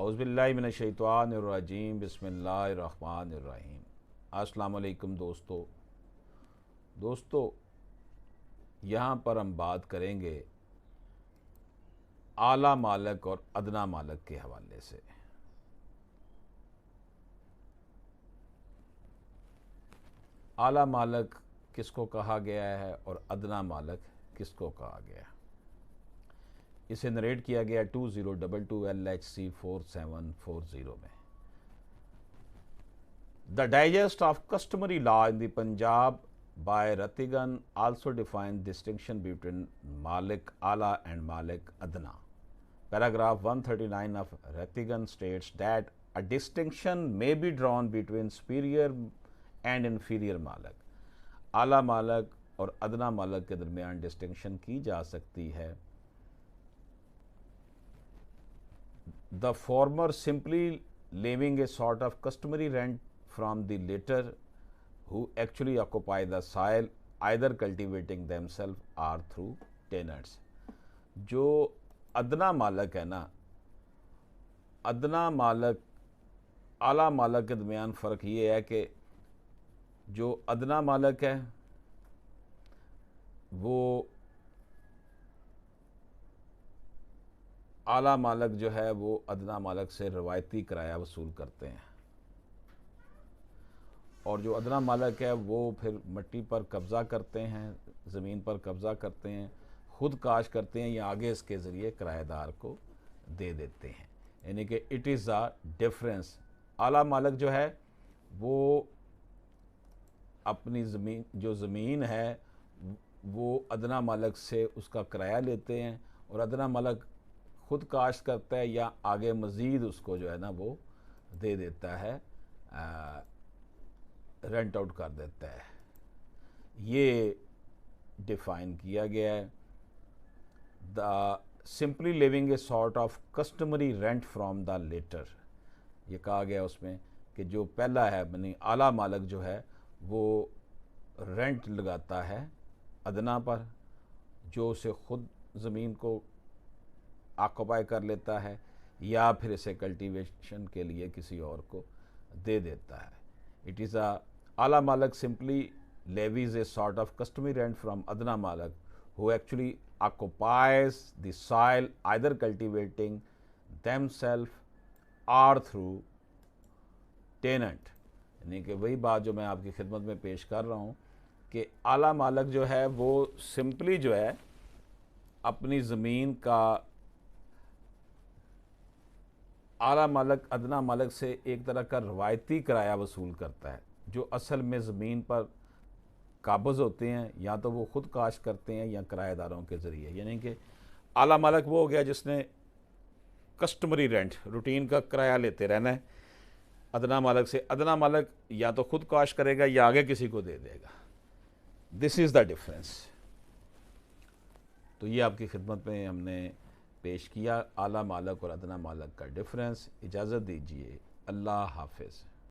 اعوذ باللہ من الشیطان الرجیم بسم اللہ الرحمن الرحیم۔ السلام علیکم دوستو، یہاں پر ہم بات کریں گے اعلیٰ مالک اور ادنیٰ مالک کے حوالے سے۔ اعلیٰ مالک کس کو کہا گیا ہے اور ادنیٰ مالک کس کو کہا گیا ہے؟ اسے نریٹ کیا گیا 2022 LHC 4740 میں۔ The Digest of Customary Law in the Punjab by Rattigan also defines distinction between Malik Ala and Malik Adna. Paragraph 139 of Rattigan states that a distinction may be drawn between superior and inferior Malik. اعلیٰ مالک اور ادنیٰ مالک کے درمیان distinction کی جا سکتی ہے۔ The former simply levying a sort of customary rent from the latter who actually occupy the soil, either cultivating themselves or through tenants. جو ادنیٰ مالک ہے نا، ادنیٰ مالک اعلیٰ مالک کے درمیان فرق یہ ہے کہ جو ادنیٰ مالک ہے وہ اعلیٰ مالک جو ہے وہ ادنیٰ مالک سے روایتی کرایہ وصول کرتے ہیں، اور جو ادنیٰ مالک ہے وہ پھر مٹی پر قبضہ کرتے ہیں، زمین پر قبضہ کرتے ہیں، خود کاش کرتے ہیں یا آگے اس کے ذریعے کرایہ دار کو دے دیتے ہیں۔ یعنی کہ اٹ از اے ڈفرینس۔ اعلیٰ مالک جو ہے وہ اپنی زمین ہے وہ ادنیٰ مالک سے اس کا کرایہ لیتے ہیں، اور ادنیٰ مالک خود کاشت کرتا ہے یا آگے مزید اس کو جو ہے نا وہ دے دیتا ہے، رینٹ آؤٹ کر دیتا ہے۔ یہ ڈیفائن کیا گیا ہے۔ The simply leaving a sort of customary rent from the latter, یہ کہا گیا اس میں کہ جو پہلا ہے یعنی اعلیٰ مالک جو ہے وہ رینٹ لگاتا ہے ادنیٰ پر، جو اسے خود زمین کو آکوپائی کر لیتا ہے یا پھر اسے کلٹیویشن کے لیے کسی اور کو دے دیتا ہے۔ اٹ از اے اعلیٰ مالک simply leaves a sort of customary rent from ادنیٰ مالک who actually occupies the soil, either cultivating themselves or through tenant. یعنی کہ وہی بات جو میں آپ کی خدمت میں پیش کر رہا ہوں کہ اعلیٰ مالک جو ہے وہ سمپلی جو ہے اپنی زمین کا اعلیٰ مالک ادنیٰ مالک سے ایک طرح کا روایتی کرایہ وصول کرتا ہے، جو اصل میں زمین پر قابض ہوتے ہیں، یا تو وہ خود کاشت کرتے ہیں یا کرایہ داروں کے ذریعے۔ یعنی کہ اعلیٰ مالک وہ ہو گیا جس نے کسٹمری رینٹ، روٹین کا کرایہ لیتے رہنا ہے ادنیٰ مالک سے۔ ادنیٰ مالک یا تو خود کاشت کرے گا یا آگے کسی کو دے دے گا۔ دس از دا ڈفرینس۔ تو یہ آپ کی خدمت میں ہم نے پیش کیا اعلیٰ مالک اور ادنیٰ مالک کا ڈفرینس۔ اجازت دیجیے، اللہ حافظ۔